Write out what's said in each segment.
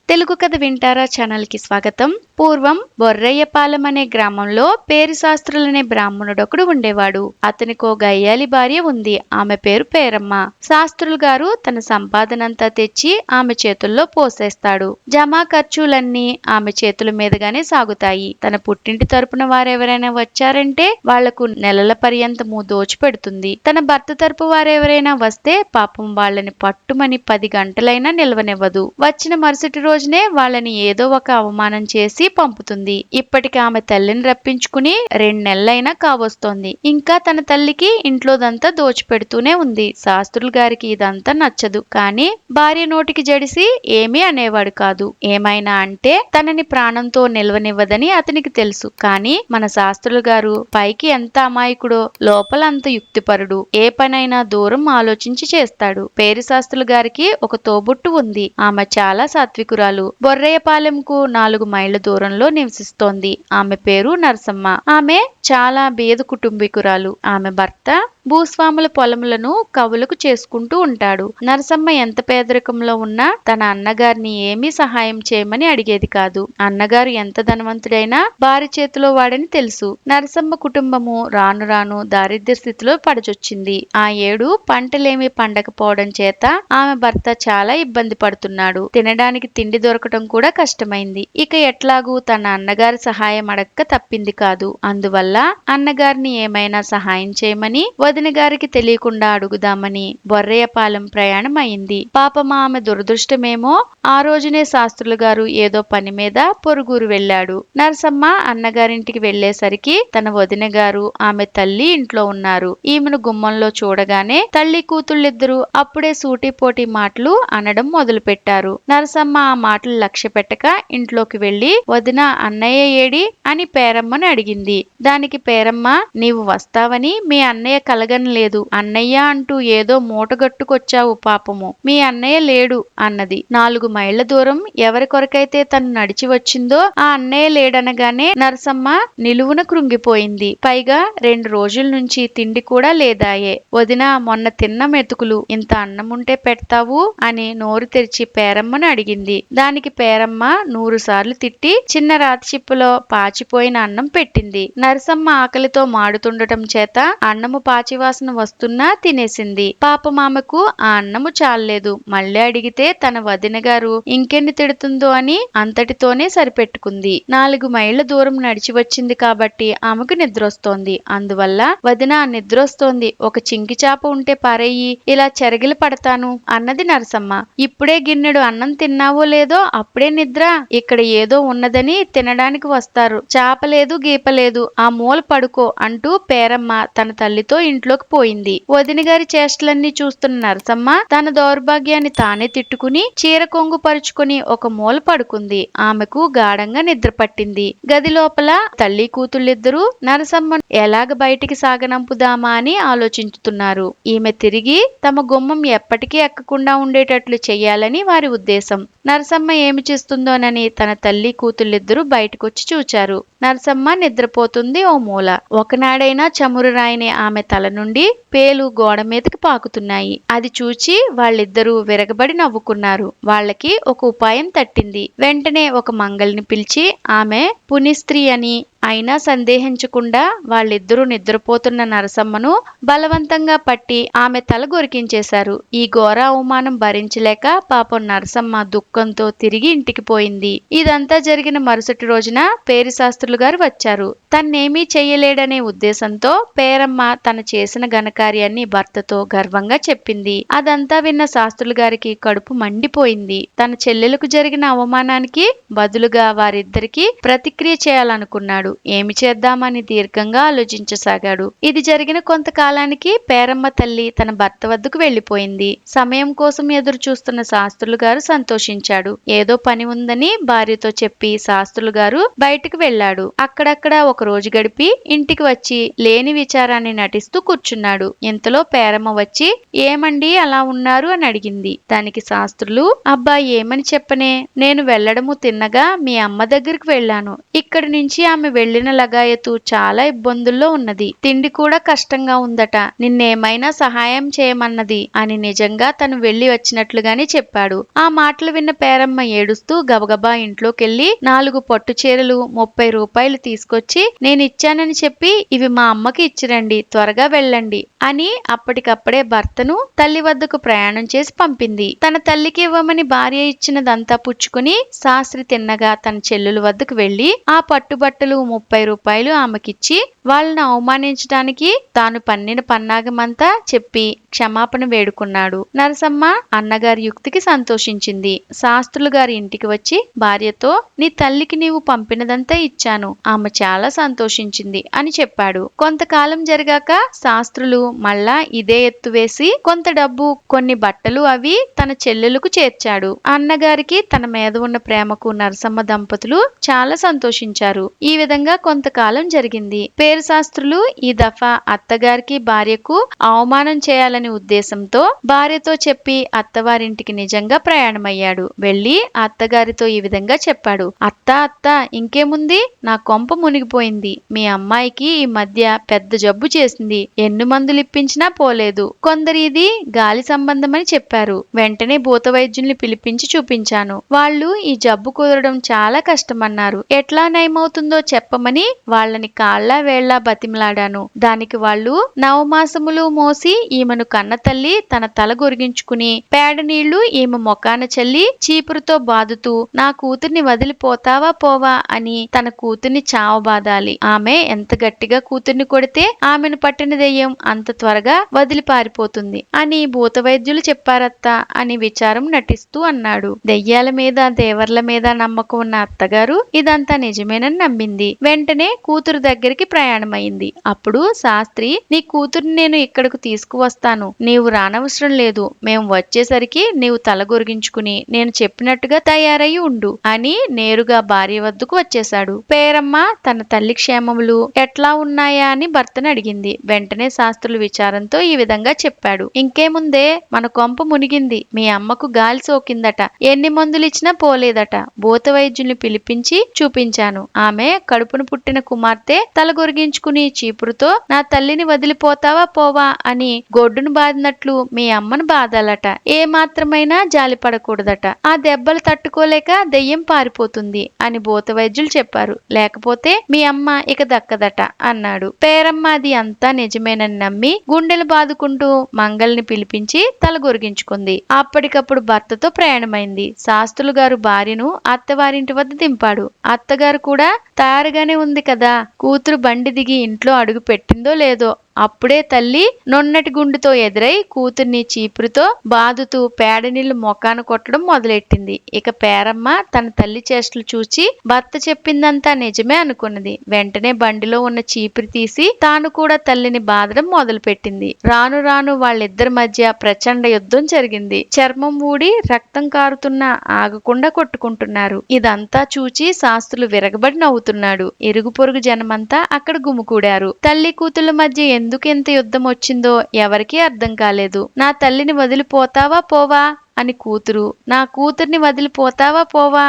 తెలుగు కథ వింటారా ఛానల్కి స్వాగతం. పూర్వం బొర్రయ్యపాలెం అనే గ్రామంలో పేరుశాస్త్రులనే బ్రాహ్మణుడొకడు ఉండేవాడు. అతనికో గయ్యాలి భార్య ఉంది. ఆమె పేరు పేరమ్మ. శాస్త్రులు గారు తన సంపాదనంతా తెచ్చి ఆమె చేతుల్లో పోసేస్తాడు. జమా ఖర్చులన్నీ ఆమె చేతుల మీదుగానే సాగుతాయి. తన పుట్టింటి తరపున వారెవరైనా వచ్చారంటే వాళ్లకు నెలల పర్యంతము దోచిపెడుతుంది. తన భర్త తరపు వారెవరైనా వస్తే పాపం వాళ్ళని పట్టుమని 10 గంటలైనా నిలవనివ్వదు. వచ్చిన మరుసటి రోజునే వాళ్ళని ఏదో ఒక అవమానం చేసి పంపుతుంది. ఇప్పటికి ఆమె తల్లిని రప్పించుకుని 2 నెలలైనా కావస్తోంది. ఇంకా తన తల్లికి ఇంట్లోదంతా దోచిపెడుతూనే ఉంది. శాస్త్రులు గారికి ఇదంతా నచ్చదు. కానీ భార్య నోటికి జడిసి ఏమీ అనేవాడు కాదు. ఏమైనా అంటే తనని ప్రాణంతో నిలవనివ్వదని అతనికి తెలుసు. కానీ మన శాస్త్రులు గారు పైకి ఎంత అమాయకుడో లోపల అంత యుక్తిపరుడు. ఏ పనైనా దూరం ఆలోచించి చేస్తాడు. పేరు శాస్త్రులు గారికి ఒక తోబుట్టు ఉంది. ఆమె చాలా సాత్వికురాలు. బొర్రయ్యపాలెంకు 4 మైళ్ళ దూరంలో నివసిస్తోంది. ఆమె పేరు నరసమ్మ. ఆమె చాలా బీద కుటుంబీకురాలు. ఆమె భర్త భూస్వాముల పొలములను కవులకు చేసుకుంటూ ఉంటాడు. నరసమ్మ ఎంత పేదరికంలో ఉన్నా తన అన్నగారిని ఏమీ సహాయం చేయమని అడిగేది కాదు. అన్నగారు ఎంత ధనవంతుడైనా భార్య చేతిలో వాడని తెలుసు. నరసమ్మ కుటుంబము రాను రాను దారిద్ర్య స్థితిలో పడచొచ్చింది. ఆ ఏడు పంటలేమీ పండకపోవడం చేత ఆమె భర్త చాలా ఇబ్బంది పడుతున్నాడు. తినడానికి తిండి దొరకటం కూడా కష్టమైంది. ఇక ఎట్లాగూ తన అన్నగారి సహాయం అడక్క తప్పింది కాదు. అందువల్ల అన్నగారిని ఏమైనా సహాయం చేయమని వదిన గారికి తెలియకుండా అడుగుదామని బొర్రయ్యపాలెం ప్రయాణం అయింది. పాపం ఆమె దురదృష్టమేమో ఆ రోజునే శాస్త్రులు గారు ఏదో పని మీద పొరుగురు వెళ్ళాడు. నరసమ్మ అన్నగారింటికి వెళ్లేసరికి తన వదిన గారు ఆమె తల్లి ఇంట్లో ఉన్నారు. ఈమెను గుమ్మంలో చూడగానే తల్లి కూతుళ్ళిద్దరూ అప్పుడే సూటిపోటి మాటలు అనడం మొదలు పెట్టారు. నరసమ్మ ఆ మాటలు లక్ష్య పెట్టక ఇంట్లోకి వెళ్లి వదిన అన్నయ్య ఏడి అని పేరమ్మని అడిగింది. దానికి పేరమ్మ నీవు వస్తావని మీ అన్నయ్య కలగనలేదు. అన్నయ్య అంటూ ఏదో మూటగట్టుకొచ్చావు పాపము. మీ అన్నయ్య లేడు అన్నది. 4 మైళ్ళ దూరం ఎవరి కొరకైతే తను నడిచి వచ్చిందో ఆ అన్నయ్య లేడనగానే నరసమ్మ నిలువున కృంగిపోయింది. పైగా 2 రోజుల నుంచి తిండి కూడా లేదాయే. వదిన మొన్న తిన్న మెతుకులు ఇంత అన్నముంటే పెడతావు అని నోరు తెరిచి పేరమ్మను అడిగింది. దానికి పేరమ్మ 100 సార్లు తిట్టి చిన్న రాతి చిప్పలో పాచిపోయిన అన్నం పెట్టింది. నరసమ్మ ఆకలితో మాడుతుండటం చేత అన్నము పాచివాసన వస్తున్నా తినేసింది. పాపం ఆమెకు ఆ అన్నము చాలలేదు. మళ్ళీ అడిగితే తన వదిన గారు ఇంకెన్ని తిడుతుందో అని అంతటితోనే సరిపెట్టుకుంది. 4 మైళ్ళ దూరం నడిచి వచ్చింది కాబట్టి ఆమెకు నిద్రొస్తోంది. అందువల్ల వదిన నిద్రొస్తోంది, ఒక చింకి చాప ఉంటే పారేయి, ఇలా చెరగిలి పడతాను అన్నది నరసమ్మ. ఇప్పుడే గిన్నెడు అన్నం తిన్నావో లేదో అప్పుడే నిద్ర. ఇక్కడ ఏదో ఉన్నదని తినడానికి వస్తారు. చాపలేదు గీపలేదు, ఆ మూల పడుకో అంటూ పేరమ్మ తన తల్లితో ఇంట్లోకి పోయింది. వదిన గారి చేష్టలన్నీ చూస్తున్న నరసమ్మ తన దౌర్భాగ్యాన్ని తానే తిట్టుకుని చీర కొంగు పరుచుకుని ఒక మూల పడుకుంది. ఆమెకు గాఢంగా నిద్ర పట్టింది. గది లోపల తల్లి కూతుళ్ళిద్దరూ నరసమ్మ ఎలాగ బయటికి సాగనంపుదామా అని ఆలోచించుతున్నారు. ఈమె తిరిగి తమ గుమ్మం ఎప్పటికీ ఎక్కకుండా ఉండేటట్లు చెయ్యాలని వారి ఉద్దేశం. నరసమ్మ ఏమి చేస్తుందోనని తన తల్లి కూతుళ్ళిద్దరూ బయటకొచ్చి చూచారు. నరసమ్మ నిద్రపోతుంది ఓ మూల. ఒకనాడైనా చమురు రాయిని ఆమె తల నుండి పేలు గోడ మీదకి పాకుతున్నాయి. అది చూచి వాళ్ళిద్దరూ విరగబడి నవ్వుకున్నారు. వాళ్ళకి ఒక ఉపాయం తట్టింది. వెంటనే ఒక మంగల్ని పిలిచి ఆమె పునిస్త్రీ అని అయినా సందేహించకుండా వాళ్ళిద్దరూ నిద్రపోతున్న నరసమ్మను బలవంతంగా పట్టి ఆమె తల గొరికించేశారు. ఈ ఘోర అవమానం భరించలేక పాపం నరసమ్మ దుఃఖంతో తిరిగి ఇంటికి పోయింది. ఇదంతా జరిగిన మరుసటి రోజున పేరు శాస్త్రులు గారు వచ్చారు. తన్నేమీ చెయ్యలేడనే ఉద్దేశంతో పేరమ్మ తన చేసిన ఘనకార్యాన్ని భర్తతో గర్వంగా చెప్పింది. అదంతా విన్న శాస్త్రులు గారికి కడుపు మండిపోయింది. తన చెల్లెలకు జరిగిన అవమానానికి బదులుగా వారిద్దరికి ప్రతిక్రియ చేయాలనుకున్నాడు. ఏమి చేద్దామని దీర్ఘంగా ఆలోచించసాగాడు. ఇది జరిగిన కొంతకాలానికి పేరమ్మ తల్లి తన భర్త వద్దకు వెళ్లిపోయింది. సమయం కోసం ఎదురు చూస్తున్న శాస్త్రులు గారు సంతోషించాడు. ఏదో పని ఉందని భార్యతో చెప్పి శాస్త్రులు గారు బయటకు వెళ్లాడు. అక్కడక్కడ ఒక రోజు గడిపి ఇంటికి వచ్చి లేని విచారాన్ని నటిస్తూ కూర్చున్నాడు. ఇంతలో పేరమ్మ వచ్చి ఏమండి అలా ఉన్నారు అని అడిగింది. దానికి శాస్త్రులు అబ్బా ఏమని చెప్పనే, నేను వెళ్లడము తిన్నగా మీ అమ్మ దగ్గరికి వెళ్ళాను. ఇక్కడి నుంచి ఆమె వెళ్లిన లగాయతు చాలా ఇబ్బందుల్లో ఉన్నది. తిండి కూడా కష్టంగా ఉందట. నిన్నేమైనా సహాయం చేయమన్నది అని నిజంగా తను వెళ్లి వచ్చినట్లుగానే చెప్పాడు. ఆ మాటలు విన్న పేరమ్మ ఏడుస్తూ గబగబా ఇంట్లోకెళ్లి 4 పట్టు చీరలు 30 రూపాయలు తీసుకొచ్చి నేనిచ్చానని చెప్పి ఇవి మా అమ్మకి ఇచ్చిరండి, త్వరగా వెళ్ళండి అని అప్పటికప్పుడే భర్తను తల్లి వద్దకు ప్రయాణం చేసి పంపింది. తన తల్లికి ఇవ్వమని భార్య ఇచ్చినదంతా పుచ్చుకుని శాస్త్రి తిన్నగా తన చెల్లెలు వద్దకు వెళ్లి ఆ పట్టుబట్టలు 30 రూపాయలు ఆమెకిచ్చి వాళ్ళని అవమానించడానికి తాను పన్నిన పన్నాగమంతా చెప్పి క్షమాపణ వేడుకున్నాడు. నరసమ్మ అన్నగారి యుక్తికి సంతోషించింది. శాస్త్రులు గారి ఇంటికి వచ్చి భార్యతో నీ తల్లికి నీవు పంపినదంతా ఇచ్చాను, ఆమె చాలా సంతోషించింది అని చెప్పాడు. కొంతకాలం జరిగాక శాస్త్రులు మళ్ళా ఇదే ఎత్తు వేసి కొంత డబ్బు కొన్ని బట్టలు అవి తన చెల్లెలకు చేర్చాడు. అన్నగారికి తన మీద ఉన్న ప్రేమకు నరసమ్మ దంపతులు చాలా సంతోషించారు. ఈ విధంగా కొంతకాలం జరిగింది. పేరు శాస్త్రులు ఈ దఫా అత్తగారికి భార్యకు అవమానం చేయాలని ఉద్దేశంతో భార్యతో చెప్పి అత్తవారింటికి నిజంగా ప్రయాణమయ్యాడు. వెళ్లి అత్తగారితో ఈ విధంగా చెప్పాడు. అత్త ఇంకేముంది, నా కొంప మునిగిపోయింది. మీ అమ్మాయికి ఈ మధ్య పెద్ద జబ్బు చేసింది. ఎన్ని మందులు ఇప్పించినా పోలేదు. కొందరు ఇది గాలి సంబంధమని చెప్పారు. వెంటనే భూత వైద్యుల్ని పిలిపించి చూపించాను. వాళ్ళు ఈ జబ్బు కుదరడం చాలా కష్టమన్నారు. ఎట్లా నయమవుతుందో చెప్పమని వాళ్ళని కాళ్ళ వేళ్ల బతిమలాడాను. దానికి వాళ్ళు నవమాసములు మోసి ఈమెను కన్న తల్లి తన తల గొరిగించుకుని పేడ నీళ్లు ఈమె మొకాన చల్లి చీపురుతో బాదుతూ నా కూతుర్ని వదిలిపోతావా పోవా అని తన కూతుర్ని చావబాదాలి. ఆమె ఎంత గట్టిగా కూతుర్ని కొడితే ఆమెను పట్టిన దెయ్యం అంత త్వరగా వదిలి పారిపోతుంది అని భూత వైద్యులు చెప్పారత్తా అని విచారం నటిస్తూ అన్నాడు. దెయ్యాల మీద దేవర్ల మీద నమ్మకం ఉన్న అత్తగారు ఇదంతా నిజమేనని నమ్మింది. వెంటనే కూతురు దగ్గరికి ప్రయాణమైంది. అప్పుడు శాస్త్రి నీ కూతుర్ని నేను ఇక్కడకు తీసుకువస్తాను, నీవు రానవసరం లేదు. మేము వచ్చేసరికి నీవు తల గొరిగించుకుని నేను చెప్పినట్టుగా తయారయి ఉండు అని నేరుగా భార్య వద్దకు వచ్చేశాడు. పేరమ్మ తన తల్లి క్షేమములు ఎట్లా ఉన్నాయా అని భర్తను అడిగింది. వెంటనే శాస్త్రులు విచారంతో ఈ విధంగా చెప్పాడు. ఇంకేముందే, మన కొంప మునిగింది. మీ అమ్మకు గాలి సోకిందట. ఎన్ని మందులిచ్చినా పోలేదట. భూత వైద్యుల్ని పిలిపించి చూపించాను. ఆమె కడుపును పుట్టిన కుమార్తె తల గొరిగించుకుని చీపురుతో నా తల్లిని వదిలిపోతావా పోవా అని గొడ్డును బాదినట్లు మీ అమ్మను బాదాలట. ఏ మాత్రమైనా జాలి పడకూడదట. ఆ దెబ్బలు తట్టుకోలేక దెయ్యం పారిపోతుంది అని భూత వైద్యులు చెప్పారు. లేకపోతే మీ అమ్మ ఇక దక్కదట అన్నాడు. పేరమ్మ అది అంతా నిజమేనని నమ్మి గుండెలు బాదుకుంటూ మంగల్ని పిలిపించి తల గొరిగించుకుంది. అప్పటికప్పుడు భర్తతో ప్రయాణమైంది. శాస్త్రులు గారు భార్యను అత్తవారింటి వద్ద దింపాడు. అత్తగారు కూడా తయారుగానే ఉంది కదా. కూతురు బండి దిగి ఇంట్లో అడుగు పెట్టిందో లేదో అప్పుడే తల్లి నున్నటి గుండుతో ఎదురై కూతుర్ని చీపురుతో బాదుతూ పేడ నీళ్లు మొక్కాను కొట్టడం మొదలెట్టింది. ఇక పేరమ్మ తన తల్లి చేష్టలు చూచి భర్త చెప్పిందంతా నిజమే అనుకున్నది. వెంటనే బండిలో ఉన్న చీపురు తీసి తాను కూడా తల్లిని బాదడం మొదలుపెట్టింది. రాను రాను వాళ్ళిద్దరి మధ్య ప్రచండ యుద్ధం జరిగింది. చర్మం ఊడి రక్తం కారుతున్నా ఆగకుండా కొట్టుకుంటున్నారు. ఇదంతా చూచి శాస్త్రులు విరగబడి నవ్వుతున్నాడు. ఇరుగు పొరుగు జనమంతా అక్కడ గుమికూడారు. తల్లి కూతుళ్ళ మధ్య ఎందుకెంత యుద్ధం వచ్చిందో ఎవరికీ అర్థం కాలేదు. నా తల్లిని వదిలిపోతావా పోవా అని కూతురు, నా కూతుర్ని వదిలిపోతావా పోవా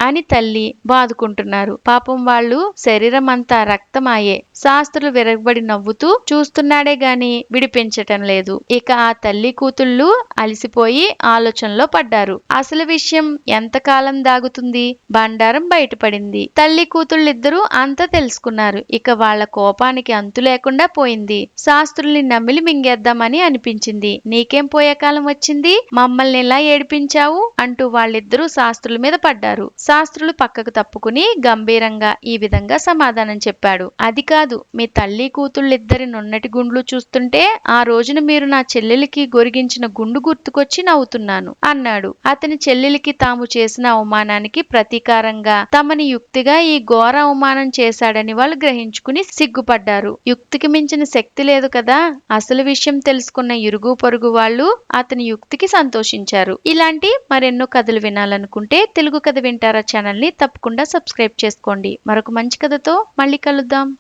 అని తల్లి బాదుకుంటున్నారు. పాపం వాళ్ళు శరీరం అంతా రక్తమాయే. శాస్త్రులు విరగబడి నవ్వుతూ చూస్తున్నాడే గాని విడిపించటం లేదు. ఇక ఆ తల్లి కూతుళ్ళు అలసిపోయి ఆలోచనలో పడ్డారు. అసలు విషయం ఎంతకాలం దాగుతుంది? బండారం బయటపడింది. తల్లి కూతుళ్ళిద్దరూ అంతా తెలుసుకున్నారు. ఇక వాళ్ళ కోపానికి అంతు లేకుండా పోయింది. శాస్త్రుల్ని నమిలి మింగేద్దామని అనిపించింది. నీకేం పోయే కాలం వచ్చింది, మమ్మల్ని ఎలా ఏడిపించావు అంటూ వాళ్ళిద్దరూ శాస్త్రుల మీద పడ్డారు. శాస్త్రులు పక్కకు తప్పుకుని గంభీరంగా ఈ విధంగా సమాధానం చెప్పాడు. అది కాదు, మీ తల్లి కూతుళ్ళిద్దరి నున్నటి గుండ్లు చూస్తుంటే ఆ రోజున మీరు నా చెల్లెలికి గొరిగించిన గుండు గుర్తుకొచ్చి నవ్వుతున్నాను అన్నాడు. అతని చెల్లెలికి తాము చేసిన అవమానానికి ప్రతీకారంగా తమని యుక్తిగా ఈ ఘోర అవమానం చేశాడని వాళ్ళు గ్రహించుకుని సిగ్గుపడ్డారు. యుక్తికి మించిన శక్తి లేదు కదా. అసలు విషయం తెలుసుకున్న ఇరుగు పొరుగు వాళ్ళు అతని యుక్తికి సంతోషించారు. ఇలాంటి మరెన్నో కథలు వినాలనుకుంటే తెలుగు కథ వింటారా ఛానల్ ని తప్పకుండా సబ్స్క్రైబ్ చేసుకోండి. మరొక మంచి కథతో మళ్ళీ కలుద్దాం.